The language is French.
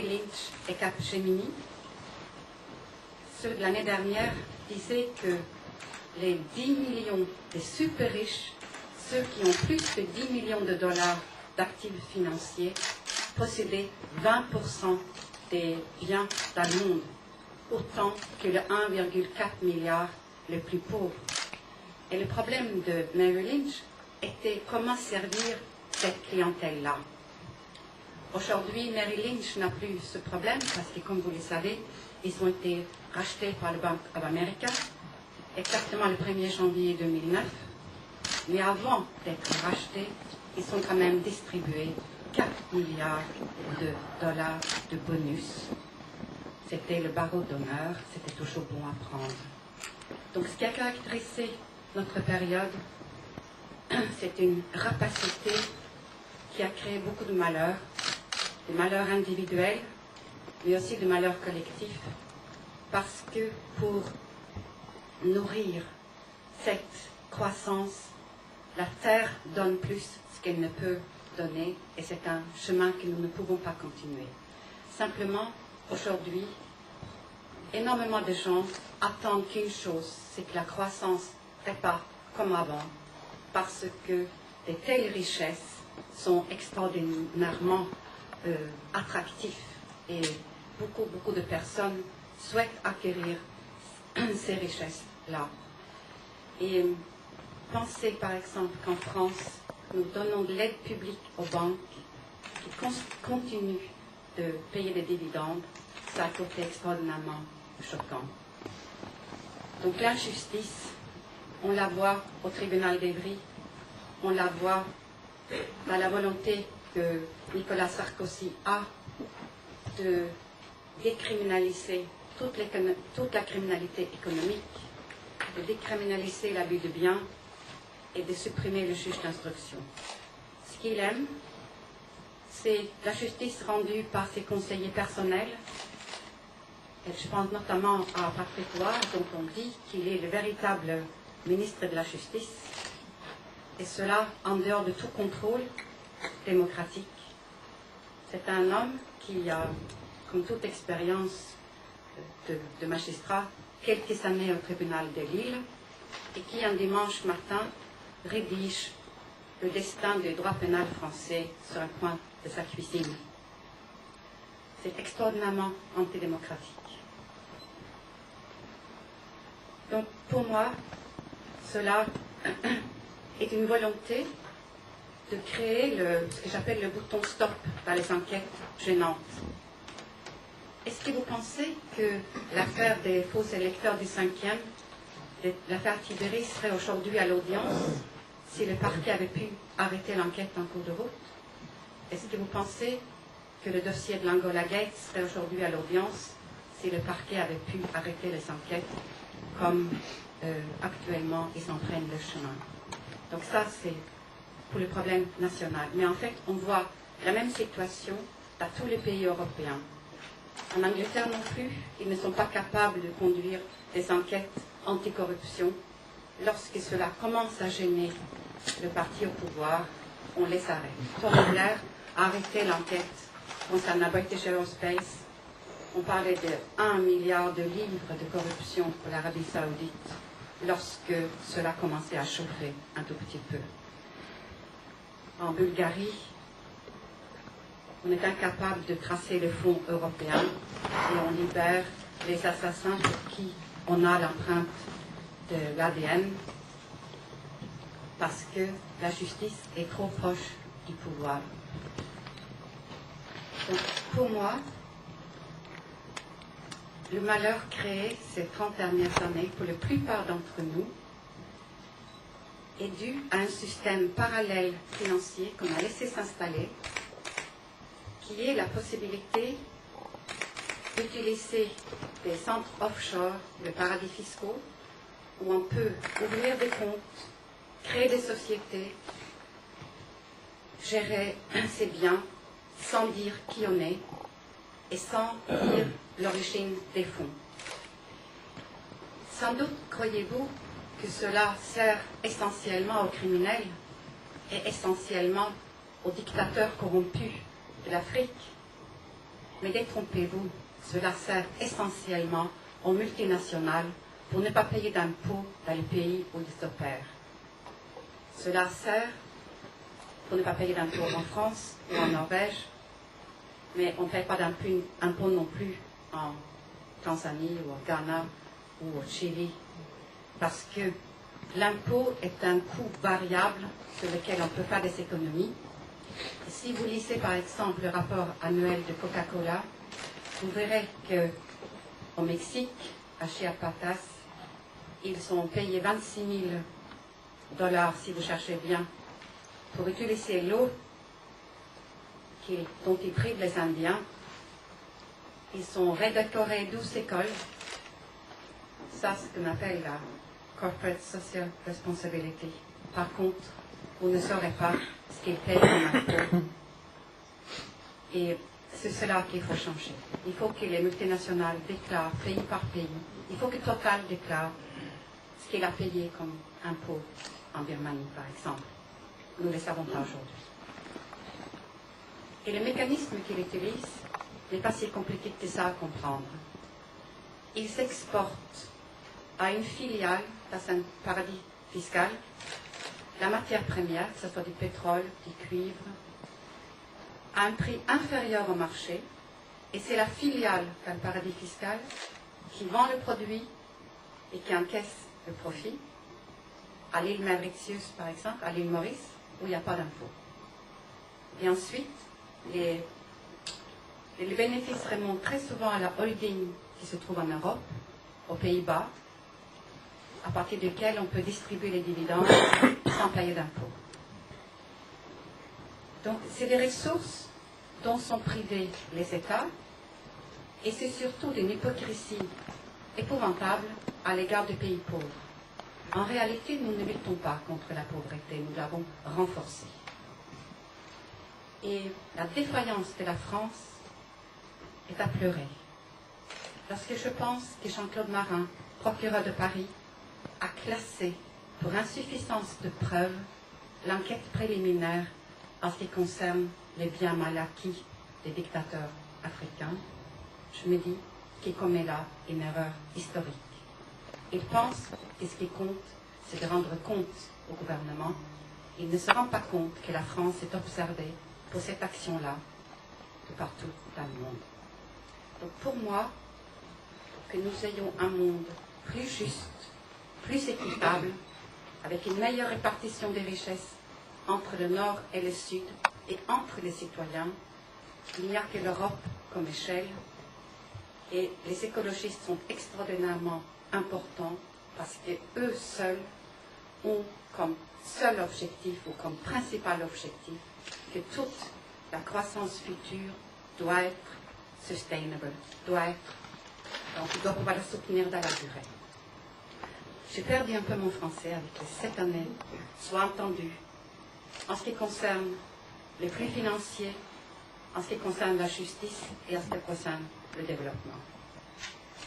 Lynch et Capgemini, ceux de l'année dernière disaient que les 10 millions des super riches, ceux qui ont plus de 10 millions de dollars d'actifs financiers, possédaient 20% des biens dans le monde, autant que le 1,4 milliard le plus pauvre. Et le problème de Merrill Lynch était comment servir cette clientèle-là. Aujourd'hui, Merrill Lynch n'a plus ce problème parce que, comme vous le savez, ils ont été rachetés par le Bank of America exactement le 1er janvier 2009. Mais avant d'être rachetés, ils ont quand même distribué 4 milliards de dollars de bonus. C'était le barreau d'honneur, c'était toujours bon à prendre. Donc ce qui a caractérisé notre période, c'est une rapacité qui a créé beaucoup de malheurs, des malheurs individuels, mais aussi des malheurs collectifs, parce que pour nourrir cette croissance, la Terre donne plus ce qu'elle ne peut donner, et c'est un chemin que nous ne pouvons pas continuer. Simplement, aujourd'hui, énormément de gens attendent qu'une chose, c'est que la croissance répare comme avant, parce que de telles richesses sont extraordinairement attractives et beaucoup de personnes souhaitent acquérir ces richesses-là. Et pensez par exemple qu'en France, nous donnons de l'aide publique aux banques qui continuent de payer des dividendes. Ça a côté extraordinairement choquant. Donc l'injustice, on la voit au tribunal d'Evry, on la voit dans la volonté que Nicolas Sarkozy a de décriminaliser toute la criminalité économique, de décriminaliser l'abus de biens et de supprimer le juge d'instruction. Ce qu'il aime, c'est la justice rendue par ses conseillers personnels. Et je pense notamment à Patrick Roy, dont on dit qu'il est le véritable ministre de la Justice, et cela en dehors de tout contrôle démocratique. C'est un homme qui a, comme toute expérience de magistrat, quelques années au tribunal de Lille, et qui un dimanche matin rédige le destin du droit pénal français sur un coin de sa cuisine. C'est extraordinairement antidémocratique. Donc pour moi, cela est une volonté de créer ce que j'appelle le bouton stop dans les enquêtes gênantes. Est-ce que vous pensez que l'affaire des faux électeurs du 5e, l'affaire Tibéri, serait aujourd'hui à l'audience si le parquet avait pu arrêter l'enquête en cours de route? Est-ce que vous pensez que le dossier de l'Angola Gate serait aujourd'hui à l'audience si le parquet avait pu arrêter les enquêtes comme actuellement ils en prennent le chemin? Donc ça, c'est pour le problème national. Mais en fait, on voit la même situation dans tous les pays européens. En Angleterre non plus, ils ne sont pas capables de conduire des enquêtes anticorruption. Lorsque cela commence à gêner le parti au pouvoir, on les arrête. Tony Blair a arrêté l'enquête concernant British Aerospace. On parlait de 1 milliard de livres de corruption pour l'Arabie Saoudite lorsque cela commençait à chauffer un tout petit peu. En Bulgarie, on est incapable de tracer le fonds européen et on libère les assassins pour qui on a l'empreinte de l'ADN parce que la justice est trop proche du pouvoir. Donc, pour moi, le malheur créé ces 30 dernières années, pour la plupart d'entre nous, est dû à un système parallèle financier qu'on a laissé s'installer, qui est la possibilité d'utiliser des centres offshore, des paradis fiscaux, où on peut ouvrir des comptes, créer des sociétés, gérer ses biens sans dire qui on est et sans dire l'origine des fonds. Sans doute croyez-vous que cela sert essentiellement aux criminels et essentiellement aux dictateurs corrompus de l'Afrique. Mais détrompez-vous, cela sert essentiellement aux multinationales pour ne pas payer d'impôts dans les pays où ils opèrent. Cela sert pour ne pas payer d'impôts en France ou en Norvège, mais on ne paye pas d'impôts non plus en Tanzanie ou au Ghana ou au Chili, parce que l'impôt est un coût variable sur lequel on peut faire des économies. Et si vous lisez par exemple le rapport annuel de Coca-Cola, vous verrez qu'au Mexique, à Chiapas, ils ont payé 26 000 $ si vous cherchez bien, pour utiliser l'eau dont ils privent les Indiens. Ils ont redécoré 12 écoles. Ça, c'est ce qu'on appelle la Corporate Social Responsibility. Par contre, vous ne saurez pas ce qu'ils payent comme impôt. Et c'est cela qu'il faut changer. Il faut que les multinationales déclarent pays par pays. Il faut que Total déclare ce qu'il a payé comme impôt en Birmanie, par exemple. Nous ne le savons pas aujourd'hui. Et le mécanisme qu'il utilise n'est pas si compliqué que ça à comprendre. Il s'exporte à une filiale dans un paradis fiscal la matière première, que ce soit du pétrole, du cuivre, à un prix inférieur au marché, et c'est la filiale dans le paradis fiscal qui vend le produit et qui encaisse le profit, à l'île Mauritius par exemple, à l'île Maurice, où il n'y a pas d'impôt. Et ensuite, les bénéfices remontent très souvent à la holding qui se trouve en Europe, aux Pays-Bas, à partir duquel on peut distribuer les dividendes sans payer d'impôts. Donc, c'est des ressources dont sont privés les États, et c'est surtout d'une hypocrisie épouvantable à l'égard des pays pauvres. En réalité, nous ne luttons pas contre la pauvreté, nous l'avons renforcée. Et la défaillance de la France est à pleurer. Lorsque je pense que Jean-Claude Marin, procureur de Paris, a classé pour insuffisance de preuves l'enquête préliminaire en ce qui concerne les biens mal acquis des dictateurs africains, je me dis qu'il commet là une erreur historique. Il pense que ce qui compte, c'est de rendre compte au gouvernement. Il ne se rend pas compte que la France est observée pour cette action-là de partout dans le monde. Donc pour moi, que nous ayons un monde plus juste, plus équitable, avec une meilleure répartition des richesses entre le Nord et le Sud et entre les citoyens, il n'y a que l'Europe comme échelle. Et les écologistes sont extraordinairement importants parce qu'eux seuls ont comme seul objectif ou comme principal objectif que toute la croissance future doit être sustainable, donc il doit pouvoir la soutenir dans la durée. J'ai perdu un peu mon français avec les 7 années, soit entendu, en ce qui concerne les flux financiers, en ce qui concerne la justice et en ce qui concerne le développement.